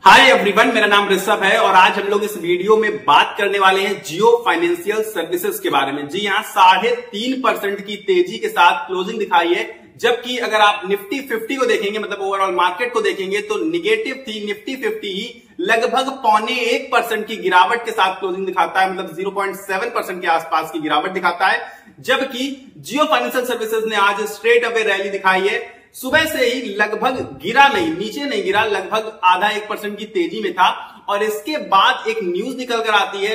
Hi everyone, मेरा नाम ऋषभ है और आज हम लोग इस वीडियो में बात करने वाले हैं जियो फाइनेंशियल सर्विसेज के बारे में। जी हाँ, 3.5% की तेजी के साथ क्लोजिंग दिखाई है, जबकि अगर आप निफ्टी 50 को देखेंगे, मतलब ओवरऑल मार्केट को देखेंगे तो निगेटिव थी। निफ्टी 50 ही लगभग 0.25% की गिरावट के साथ क्लोजिंग दिखाता है, मतलब 0.7% के आसपास की गिरावट दिखाता है। जबकि जियो फाइनेंशियल सर्विसेज ने आज स्ट्रेट अवे रैली दिखाई है। सुबह से ही लगभग गिरा नहीं, नीचे नहीं गिरा, लगभग आधा 1% की तेजी में था और इसके बाद एक न्यूज निकल कर आती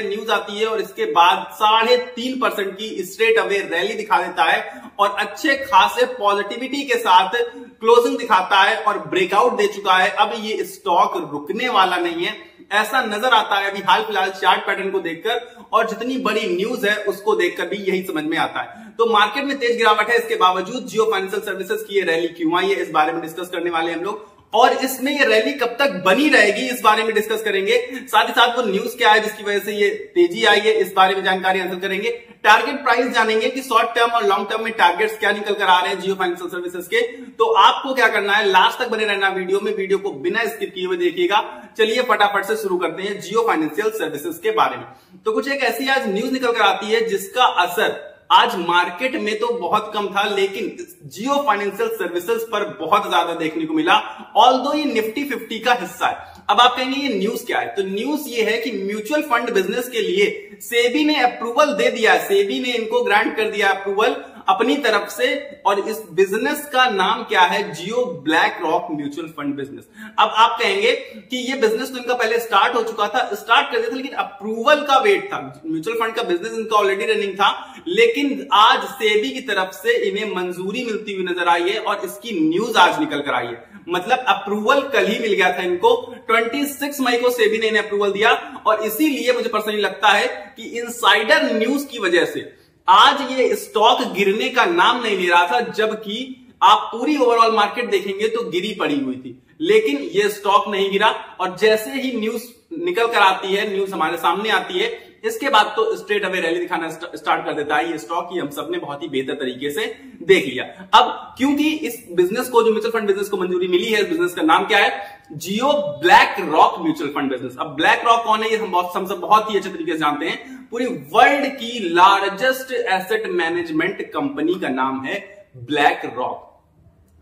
है और इसके बाद 3.5% की स्ट्रेट अवे रैली दिखा देता है और अच्छे खासे पॉजिटिविटी के साथ क्लोजिंग दिखाता है और ब्रेकआउट दे चुका है। अब ये स्टॉक रुकने वाला नहीं है, ऐसा नजर आता है अभी हाल फिलहाल चार्ट पैटर्न को देखकर, और जितनी बड़ी न्यूज है उसको देखकर भी यही समझ में आता है। तो मार्केट में तेज गिरावट है, इसके बावजूद जियो फाइनेंशियल सर्विसेज की ये रैली क्यों आई है, इस बारे में डिस्कस करने वाले हैं हम लोग। और इसमें ये रैली कब तक बनी रहेगी, इस बारे में डिस्कस करेंगे। साथ ही साथ वो न्यूज क्या है जिसकी वजह से ये तेजी आई है, इस बारे में जानकारी हासिल करेंगे। टारगेट प्राइस जानेंगे कि शॉर्ट टर्म और लॉन्ग टर्म में टारगेट्स क्या निकल कर आ रहे हैं जियो फाइनेंशियल सर्विसेज के। तो आपको क्या करना है, लास्ट तक बने रहना वीडियो को बिना स्किप किए हुए देखिएगा। चलिए फटाफट से शुरू करते हैं जियो फाइनेंशियल सर्विसेज के बारे में। तो कुछ एक ऐसी आज न्यूज निकल कर आती है जिसका असर आज मार्केट में तो बहुत कम था, लेकिन जियो फाइनेंशियल सर्विसेज पर बहुत ज्यादा देखने को मिला। ऑल्दो ये निफ्टी 50 का हिस्सा है। अब आप कहेंगे ये न्यूज क्या है, तो न्यूज ये है कि म्यूचुअल फंड बिजनेस के लिए सेबी ने अप्रूवल दे दिया। सेबी ने इनको ग्रांट कर दिया अप्रूवल अपनी तरफ से, और इस बिजनेस का नाम क्या है, Jio BlackRock mutual fund business. अब आप कहेंगे कि ये बिजनेस तो इनका पहले स्टार्ट हो चुका था, स्टार्ट कर दिया था, लेकिन अप्रूवल का वेट था। म्यूचुअल फंड का बिजनेस इनका ऑलरेडी रनिंग था, लेकिन आज सेबी की तरफ से इन्हें मंजूरी मिलती हुई नजर आई है और इसकी न्यूज आज निकल कर आई है। मतलब अप्रूवल कल ही मिल गया था इनको, 26 मई को सेबी ने इन्हें अप्रूवल दिया। और इसीलिए मुझे पर्सनली लगता है कि इनसाइडर न्यूज की वजह से आज ये स्टॉक गिरने का नाम नहीं ले रहा था, जबकि आप पूरी ओवरऑल मार्केट देखेंगे तो गिरी पड़ी हुई थी, लेकिन ये स्टॉक नहीं गिरा। और जैसे ही न्यूज निकल कर आती है, न्यूज हमारे सामने आती है, इसके बाद तो स्ट्रेट अवे रैली दिखाना स्टार्ट कर देता है ये स्टॉक, की हम सबने बहुत ही बेहतर तरीके से देख लिया। अब क्योंकि इस बिजनेस को, जो म्यूचुअल फंड बिजनेस को मंजूरी मिली है, इस बिजनेस का नाम क्या है, Jio BlackRock mutual fund business. अब ब्लैक रॉक कौन है, ये हम सब बहुत ही अच्छे तरीके से जानते हैं। पूरी वर्ल्ड की लार्जेस्ट एसेट मैनेजमेंट कंपनी का नाम है ब्लैक रॉक।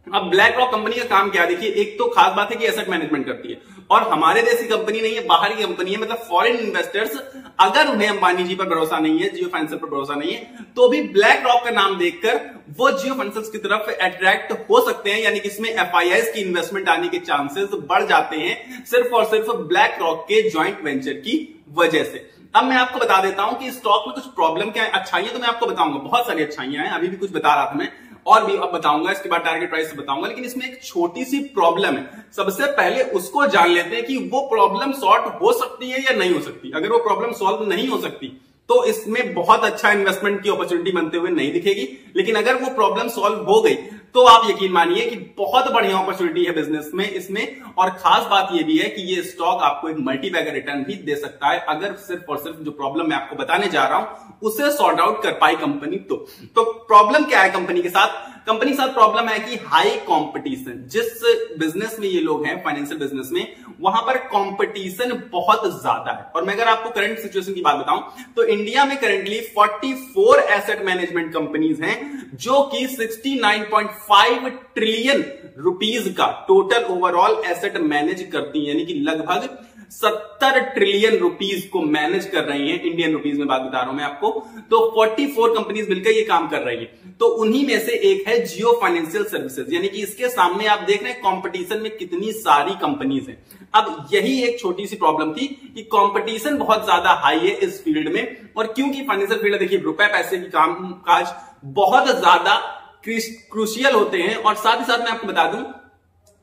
अब ब्लैक रॉक कंपनी का काम क्या है, देखिए, एक तो खास बात है कि एसेट मैनेजमेंट करती है और हमारे देश की कंपनी नहीं है, बाहर की कंपनी है। मतलब फॉरेन इन्वेस्टर्स, अगर उन्हें अंबानी जी पर भरोसा नहीं है, जियो फाइनेंशियल पर भरोसा नहीं है, तो भी ब्लैक रॉक का नाम देखकर वो जियो फाइनेंशियल की तरफ अट्रैक्ट हो सकते हैं, यानी कि इसमें एफआईआईज की इन्वेस्टमेंट आने के चांसेस बढ़ जाते हैं, सिर्फ और सिर्फ ब्लैक रॉक के ज्वाइंट वेंचर की वजह से। अब मैं आपको बता देता हूं कि स्टॉक में कुछ प्रॉब्लम क्या है। अच्छाइयां तो मैं आपको बताऊंगा, बहुत सारी अच्छाइयां हैं, अभी भी कुछ बता रहा था मैं, और भी अब बताऊंगा, इसके बाद टारगेट प्राइस बताऊंगा। लेकिन इसमें एक छोटी सी प्रॉब्लम है, सबसे पहले उसको जान लेते हैं कि वो प्रॉब्लम सॉल्व हो सकती है या नहीं हो सकती। अगर वो प्रॉब्लम सॉल्व नहीं हो सकती तो इसमें बहुत अच्छा इन्वेस्टमेंट की अपॉर्चुनिटी बनते हुए नहीं दिखेगी, लेकिन अगर वो प्रॉब्लम सॉल्व हो गई तो आप यकीन मानिए कि बहुत बढ़िया अपॉर्चुनिटी है बिजनेस में इसमें। और खास बात यह भी है कि ये स्टॉक आपको एक मल्टीबैगर रिटर्न भी दे सकता है, अगर सिर्फ और सिर्फ जो प्रॉब्लम मैं आपको बताने जा रहा हूं उसे सॉर्ट आउट कर पाई कंपनी तो प्रॉब्लम क्या है कंपनी के साथ, कंपनी के साथ प्रॉब्लम है कि हाई कंपटीशन। जिस बिजनेस में ये लोग हैं, फाइनेंशियल बिजनेस में, वहां पर कंपटीशन बहुत ज्यादा है। और मैं अगर आपको करंट सिचुएशन की बात बताऊं तो इंडिया में करंटली 44 एसेट मैनेजमेंट कंपनीज हैं, जो कि 69.5 ट्रिलियन रुपीज का टोटल ओवरऑल एसेट मैनेज करती हैं, यानी कि लगभग 70 ट्रिलियन रुपीज को मैनेज कर रही हैं, इंडियन रुपीज में बात बता रहा हूं मैं आपको। तो 44 कंपनीज मिलकर ये काम कर रही हैं, तो उन्हीं में से एक है जियो फाइनेंशियल सर्विसेज। यानी कि इसके सामने आप देख रहे हैं कंपटीशन में कितनी सारी कंपनीज हैं। अब यही एक छोटी सी प्रॉब्लम थी कि कंपटीशन बहुत ज्यादा हाई है इस फील्ड में, और क्योंकि फाइनेंशियल फील्ड, देखिए, रुपए पैसे की काम काज बहुत ज्यादा क्रूशियल होते हैं। और साथ ही साथ मैं आपको बता दूं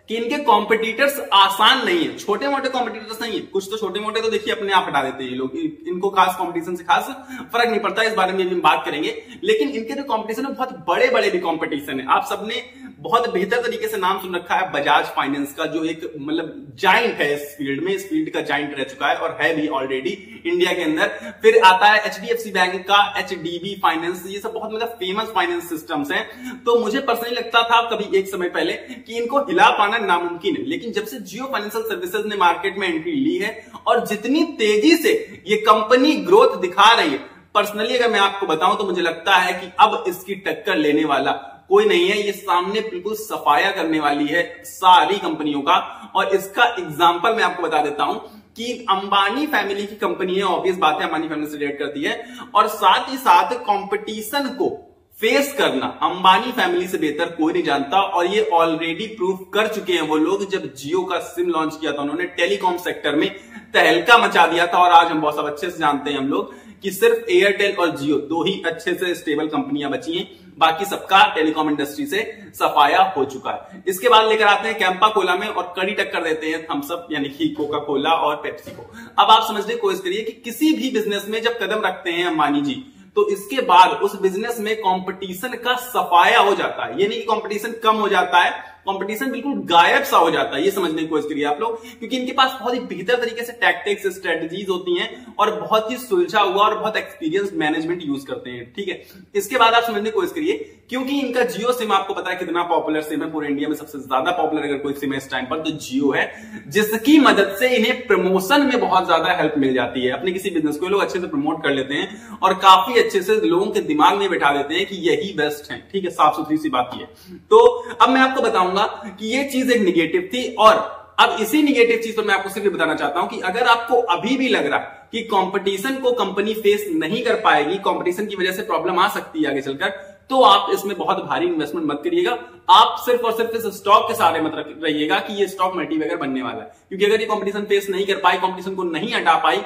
कि इनके कॉम्पिटिटर्स आसान नहीं है, छोटे मोटे कॉम्पिटिटर्स नहीं है। कुछ तो छोटे मोटे तो देखिए अपने आप हटा देते हैं ये लोग, इनको खास कंपटीशन से खास फर्क नहीं पड़ता, इस बारे में भी हम बात करेंगे। लेकिन इनके जो कंपटीशन है बहुत बड़े बड़े भी कंपटीशन है। आप सबने बहुत बेहतर तरीके से नाम सुन रखा है बजाज फाइनेंस का, जो एक मतलब जाइंट है इस फील्ड में, इस फील्ड का जाइंट रह चुका है और है भी ऑलरेडी इंडिया के अंदर। फिर आता है एचडीएफसी बैंक का एचडीबी फाइनेंस, ये सब बहुत मतलब फेमस फाइनेंस सिस्टम्स हैं। तो मुझे पर्सनली लगता था कभी एक समय पहले कि इनको हिला पाना नामुमकिन है, लेकिन जब से जियो फाइनेंशियल सर्विसेज ने मार्केट में एंट्री ली है और जितनी तेजी से ये कंपनी ग्रोथ दिखा रही है, पर्सनली अगर मैं आपको बताऊं तो मुझे लगता है कि अब इसकी टक्कर लेने वाला कोई नहीं है। ये सामने बिल्कुल सफाया करने वाली है सारी कंपनियों का। और इसका एग्जांपल मैं आपको बता देता हूं कि अंबानी फैमिली की कंपनी है, ऑब्वियस बात है अंबानी फैमिली से रिलेट करती है, और साथ ही साथ कंपटीशन को फेस करना अंबानी फैमिली से बेहतर कोई नहीं जानता। और ये ऑलरेडी प्रूफ कर चुके हैं वो लोग। जब जियो का सिम लॉन्च किया था उन्होंने टेलीकॉम सेक्टर में तहलका मचा दिया था, और आज हम बहुत सब अच्छे से जानते हैं हम लोग कि सिर्फ एयरटेल और जियो दो ही अच्छे से स्टेबल कंपनियां बची हैं, बाकी सबका टेलीकॉम इंडस्ट्री से सफाया हो चुका है। इसके बाद लेकर आते हैं कैंपा कोला में और कड़ी टक्कर देते हैं थम्स अप यानी कि कोका कोला और पेप्सी को। अब आप समझने की कोशिश करिए कि किसी भी बिजनेस में जब कदम रखते हैं अंबानी जी, तो इसके बाद उस बिजनेस में कंपटीशन का सफाया हो जाता है। ये नहीं कि कंपटीशन कम हो जाता है, कंपटीशन बिल्कुल गायब सा हो जाता है। ये समझने की कोशिश करिए आप लोग, क्योंकि इनके पास बहुत ही बेहतर तरीके से टैक्टिक्स स्ट्रेटजीज होती हैं और बहुत ही सुलझा हुआ और बहुत एक्सपीरियंस मैनेजमेंट यूज करते हैं। ठीक है, इसके बाद आप समझने की कोशिश करिए, क्योंकि इनका जियो सिम आपको पता है कितना पॉपुलर सिम है, पूरे इंडिया में सबसे ज्यादा पॉपुलर अगर कोई सिम है इस टाइम पर तो जियो है, जिसकी मदद से इन्हें प्रमोशन में बहुत ज्यादा हेल्प मिल जाती है। अपने किसी बिजनेस को लोग अच्छे से प्रमोट कर लेते हैं और काफी अच्छे से लोगों के दिमाग में बैठा देते हैं कि यही बेस्ट है। ठीक है, साफ सुथरी सी बात ये। तो अब मैं आपको बताऊंगा कि ये चीज एक निगेटिव थी, और अब इसी निगेटिव चीज पर मैं आपको सिर्फ बताना चाहता हूं कि अगर आपको अभी भी लग रहा है कि कंपटीशन को कंपनी फेस नहीं कर पाएगी, कंपटीशन की वजह से प्रॉब्लम आ सकती है आगे चलकर, तो आप इसमें बहुत भारी इन्वेस्टमेंट मत करिएगा। आप सिर्फ और सिर्फ इस स्टॉक के सहारे मत रहिएगा कि ये स्टॉक मल्टीबैगर बनने वाला है, क्योंकि अगर ये कंपटीशन फेस नहीं कर पाई, कंपटीशन को नहीं हटा पाई,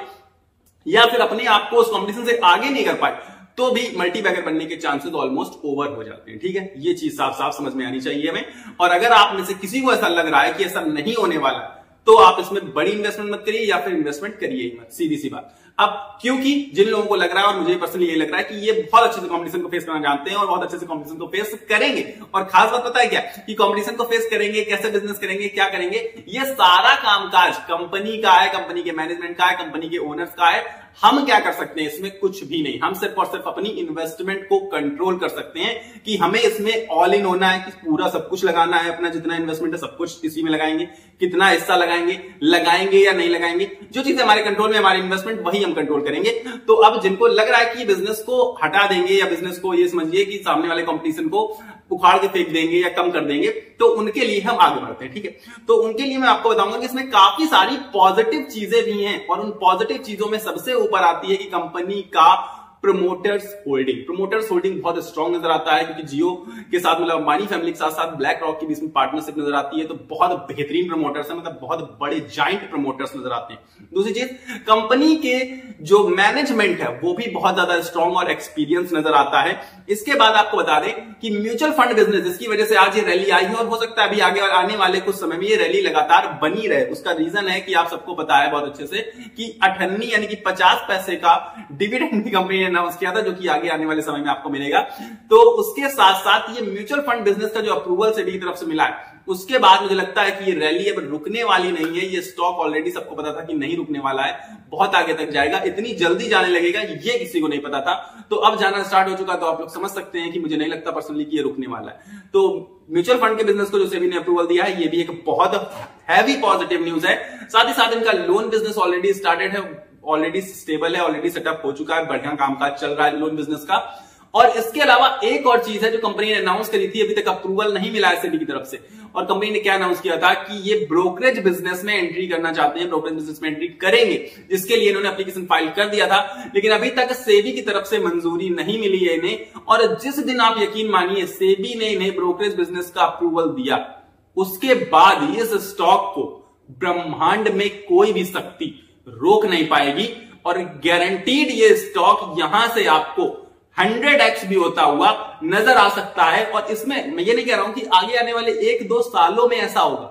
या फिर अपने आप को उस कंपटीशन से आगे नहीं कर पाए, तो भी मल्टीबैगर बनने के चांसेस ऑलमोस्ट ओवर हो जाते हैं। ठीक है, ये चीज साफ साफ समझ में आनी चाहिए हमें। और अगर आप में से किसी को ऐसा लग रहा है कि ऐसा नहीं होने वाला, तो आप इसमें बड़ी इन्वेस्टमेंट मत करिए या फिर इन्वेस्टमेंट करिए ही मत, सीधी सी बात। अब क्योंकि जिन लोगों को लग रहा है, और मुझे पर्सनली ये लग रहा है कि ये बहुत अच्छे से कंपटीशन को फेस करना जानते हैं और बहुत अच्छे से कंपटीशन को फेस करेंगे, और खास बात पता है क्या, कि कंपटीशन को फेस करेंगे, कैसे बिजनेस करेंगे, क्या करेंगे, ये सारा कामकाज कंपनी का है, कंपनी के मैनेजमेंट का है, कंपनी के ओनर्स का है। हम क्या कर सकते हैं इसमें? कुछ भी नहीं। हम सिर्फ और सिर्फ अपनी इन्वेस्टमेंट को कंट्रोल कर सकते हैं कि हमें इसमें ऑल इन होना है, कि पूरा सब कुछ लगाना है, अपना जितना इन्वेस्टमेंट है सब कुछ इसी में लगाएंगे, कितना हिस्सा लगाएंगे या नहीं लगाएंगे, जो चीज हमारे कंट्रोल में, हमारी इन्वेस्टमेंट वही हम कंट्रोल करेंगे। तो अब जिनको लग रहा है कि बिजनेस को हटा देंगे या बिजनेस को ये समझिए कि सामने वाले कंपटीशन को उखाड़ के फेंक देंगे या कम कर देंगे, तो उनके लिए हम आगे बढ़ते हैं। ठीक है, तो उनके लिए मैं आपको बताऊंगा कि इसमें काफी सारी पॉजिटिव चीजें भी हैं, और उन पॉजिटिव चीजों में सबसे ऊपर आती है कि कंपनी का प्रोमोटर्स होल्डिंग बहुत स्ट्रॉन्ग नजर आता है, क्योंकि जियो के साथ मतलब अंबानी फैमिली के साथ साथ ब्लैक रॉक की भी इसमें पार्टनरशिप नजर आती है। तो बहुत बेहतरीन प्रमोटर्स है, मतलब बहुत बड़े जाइंट प्रमोटर्स नजर आते हैं। दूसरी चीज, कंपनी के जो मैनेजमेंट है वो भी बहुत ज्यादा स्ट्रॉन्ग और एक्सपीरियंस नजर आता है। इसके बाद आपको बता दें कि म्यूचुअल फंड बिजनेस, जिसकी वजह से आज ये रैली आई है और हो सकता है अभी आगे आने वाले कुछ समय में ये रैली लगातार बनी रहे, उसका रीजन है कि आप सबको पता है बहुत अच्छे से कि 98 यानी कि 50 पैसे का डिविडेंड भी कंपनी ने अनाउंस किया था, जो कि आगे आने वाले समय में आपको मिलेगा। तो उसके साथ साथ ये म्यूचुअल फंड बिजनेस का जो अप्रूवल सेबी की तरफ से मिला है, उसके बाद मुझे लगता है कि ये रैली अब रुकने वाली नहीं है। ये स्टॉक ऑलरेडी सबको पता था कि नहीं रुकने वाला है, बहुत आगे तक जाएगा, इतनी जल्दी जाने लगेगा ये किसी को नहीं पता था। तो अब जाना स्टार्ट हो चुका, तो आप लोग समझ सकते हैं कि मुझे नहीं लगता पर्सनली कि ये रुकने वाला है। तो म्यूचुअल फंड के बिजनेस को जो सेबी ने अप्रूवल दिया है, ये भी एक बहुत हैवी पॉजिटिव न्यूज है। साथ ही साथ इनका लोन बिजनेस ऑलरेडी स्टार्टेड है, ऑलरेडी स्टेबल है, ऑलरेडी सेटअप हो चुका है, बढ़िया कामकाज चल रहा है लोन बिजनेस का। और इसके अलावा एक और चीज है जो कंपनी ने अनाउंस करी थी, अभी तक अप्रूवल नहीं मिला है सेबी की तरफ से, और कंपनी ने क्या अनाउंस किया था कि ये ब्रोकरेज बिजनेस में एंट्री करना चाहते हैं, ब्रोकरेज बिजनेस में एंट्री करेंगे, जिसके लिए इन्होंने एप्लीकेशन फाइल कर दिया था, लेकिन अभी तक सेबी की तरफ से मंजूरी नहीं मिली है इन्हें। और जिस दिन आप यकीन मानिए सेबी ने इन्हें ब्रोकरेज बिजनेस का अप्रूवल दिया, उसके बाद इस स्टॉक को ब्रह्मांड में कोई भी शक्ति रोक नहीं पाएगी, और गारंटीड ये स्टॉक यहां से आपको 100x भी होता हुआ नजर आ सकता है। और इसमें मैं ये नहीं कह रहा हूं कि आगे आने वाले 1-2 सालों में ऐसा होगा,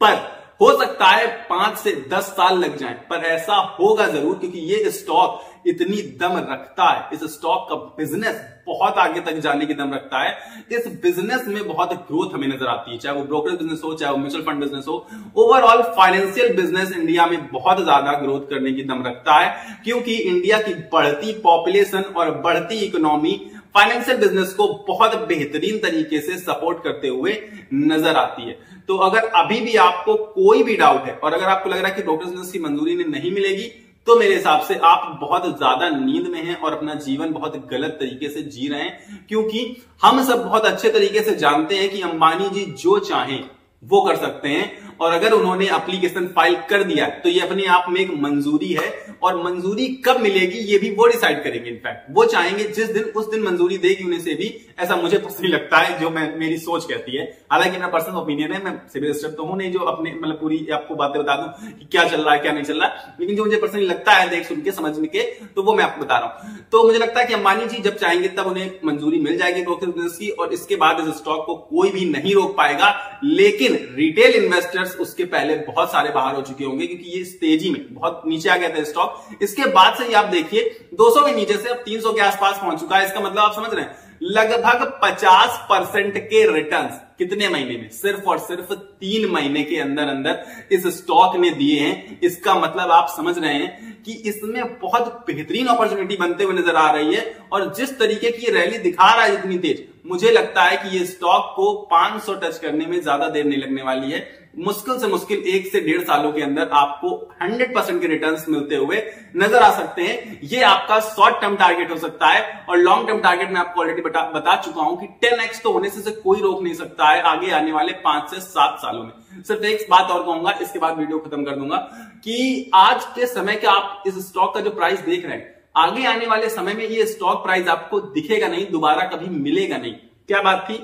पर हो सकता है 5 से 10 साल लग जाएं, पर ऐसा होगा जरूर, क्योंकि ये स्टॉक इतनी दम रखता है, इस स्टॉक का बिजनेस बहुत आगे तक जाने की दम रखता है, इस बिजनेस में बहुत ग्रोथ हमें नजर आती है, चाहे वो ब्रोकरेज बिजनेस हो, चाहे वो म्यूचुअल फंड बिजनेस हो, ओवरऑल फाइनेंशियल बिजनेस इंडिया में बहुत ज्यादा ग्रोथ करने की दम रखता है, क्योंकि इंडिया की बढ़ती पॉपुलेशन और बढ़ती इकोनॉमी फाइनेंशियल बिजनेस को बहुत बेहतरीन तरीके से सपोर्ट करते हुए नजर आती है। तो अगर अभी भी आपको कोई भी डाउट है और अगर आपको लग रहा है कि ब्रोकरेज बिजनेस की मंजूरी नहीं मिलेगी, तो मेरे हिसाब से आप बहुत ज्यादा नींद में हैं और अपना जीवन बहुत गलत तरीके से जी रहे हैं, क्योंकि हम सब बहुत अच्छे तरीके से जानते हैं कि अंबानी जी जो चाहें वो कर सकते हैं, और अगर उन्होंने एप्लीकेशन फाइल कर दिया तो ये अपने आप में एक मंजूरी है, और मंजूरी कब मिलेगी ये भी वो डिसाइड करेंगे। इनफैक्ट वो चाहेंगे जिस दिन उस दिन मंजूरी देगी उन्हें से भी, ऐसा मुझे पर्सनली लगता है, जो मेरी सोच कहती है। हालांकि मेरा पर्सनल ओपिनियन है, मैं सिविल स्टूडेंट तो हूं नहीं जो अपने मतलब पूरी आपको बातें बता दूं कि क्या चल रहा है क्या नहीं चल रहा है, लेकिन जो मुझे पर्सनली लगता है देख सुन के समझने के, तो वो मैं आपको बता रहा हूं। तो मुझे लगता है कि अंबानी जी जब चाहेंगे तब उन्हें मंजूरी मिल जाएगी ब्रोकरेज बिजनेस की, और इसके बाद इस स्टॉक को कोई भी नहीं रोक पाएगा। लेकिन रिटेल इन्वेस्टर्स उसके पहले बहुत सारे बाहर हो चुके होंगे, क्योंकि ये इस तेजी में बहुत नीचे आ गया था स्टॉक। इसके बाद से आप देखिए 200 के नीचे से अब 300 के आसपास पहुंच चुका है। इसका मतलब आप समझ रहे हैं लगभग 50% के रिटर्न्स कितने महीने में, सिर्फ और सिर्फ 3 महीने के अंदर अंदर इस स्टॉक ने दिए हैं। इसका मतलब आप समझ रहे हैं कि इसमें बहुत बेहतरीन अपॉर्चुनिटी बनते हुए नजर आ रही है, और जिस तरीके की रैली दिखा रहा है इतनी तेज, मुझे लगता है कि ये स्टॉक को 500 टच करने में ज्यादा देर नहीं लगने वाली है। मुश्किल से मुश्किल 1 से 1.5 सालों के अंदर आपको 100% के रिटर्न्स मिलते हुए नजर आ सकते हैं। ये आपका शॉर्ट टर्म टारगेट हो सकता है, और लॉन्ग टर्म टारगेट मैं आपको ऑलरेडी बता चुका हूं कि 10x तो होने से कोई रोक नहीं सकता है आगे आने वाले 5 से 7 सालों में। सिर्फ एक बात और कहूंगा, इसके बाद वीडियो खत्म कर दूंगा, कि आज के समय के आप इस स्टॉक का जो प्राइस देख रहे हैं, आगे आने वाले समय में ये स्टॉक प्राइस आपको दिखेगा नहीं, दोबारा कभी मिलेगा नहीं। क्या बात थी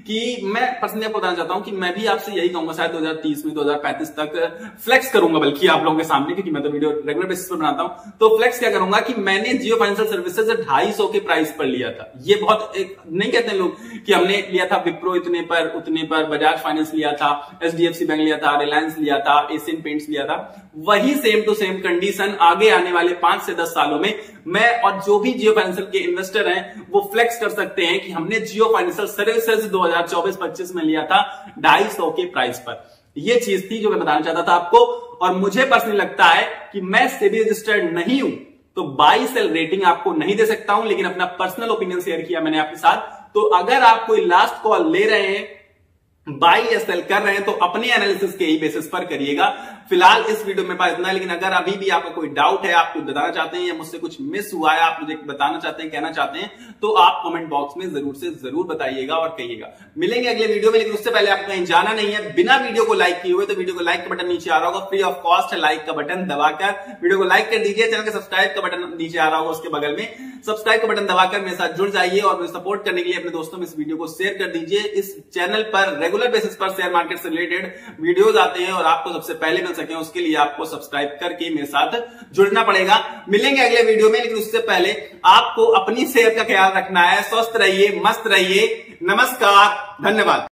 कि मैं पर्सनली आपको बताना चाहता हूं कि मैं भी आपसे यही कहूंगा, शायद 2030 में 2035 तक फ्लेक्स करूंगा, बल्कि आप लोगों के सामने, क्योंकि मैं तो वीडियो रेगुलर बेसिस पर बनाता हूं, तो फ्लेक्स क्या करूंगा कि मैंने जियो फाइनेंशियल सर्विसेज 250 के प्राइस पर लिया था। ये बहुत एक नहीं कहते लोग कि हमने लिया था विप्रो इतने पर, उतने पर, बजाज फाइनेंस लिया था, एचडीएफसी बैंक लिया था, रिलायंस लिया था, एशियन पेंट्स लिया था। वही सेम टू सेम कंडीशन आगे आने वाले 5 से 10 सालों में मैं और जो भी जियो फाइनेंशियल के इन्वेस्टर हैं वो फ्लेक्स कर सकते हैं कि हमने जियो फाइनेंशियल सर्विसेज 2024-25 में लिया था 250 के प्राइस पर। ये चीज थी जो मैं बताना चाहता था आपको, और मुझे पर्सनली लगता है कि मैं सेबी रजिस्टर्ड नहीं हूं तो बाई सेल रेटिंग आपको नहीं दे सकता हूं, लेकिन अपना पर्सनल ओपिनियन शेयर किया मैंने आपके साथ। तो अगर आप कोई लास्ट कॉल ले रहे हैं, बाई या सेल कर रहे हैं, तो अपने एनालिसिस के ही बेसिस पर करिएगा। फिलहाल इस वीडियो में पास इतना है, लेकिन अगर अभी भी आपका कोई डाउट है, आप कुछ बताना चाहते हैं या मुझसे कुछ मिस हुआ है, आप मुझे बताना चाहते हैं, कहना चाहते हैं, तो आप कमेंट बॉक्स में जरूर से जरूर बताइएगा और कहिएगा। मिलेंगे अगले वीडियो में, लेकिन उससे पहले आपको कहीं जाना नहीं है। बिना वीडियो को लाइक किए हुए तो वीडियो को लाइक का बटन नीचे आ रहा होगा, फ्री ऑफ कॉस्ट लाइक का बटन दबाकर वीडियो को लाइक कर दीजिए। चैनल के सब्सक्राइब का बटन नीचे आ रहा होगा, उसके बगल में सब्सक्राइब का बटन दबाकर मेरे साथ जुड़ जाइए, और मुझे सपोर्ट करने के लिए अपने दोस्तों में इस वीडियो को शेयर कर दीजिए। इस चैनल पर रेगुलर बेसिस पर शेयर मार्केट से रिलेटेड वीडियोस आते हैं, और आपको सबसे पहले मिल सके उसके लिए आपको सब्सक्राइब करके मेरे साथ जुड़ना पड़ेगा। मिलेंगे अगले वीडियो में, लेकिन उससे पहले आपको अपनी सेहत का ख्याल रखना है। स्वस्थ रहिए, मस्त रहिए। नमस्कार, धन्यवाद।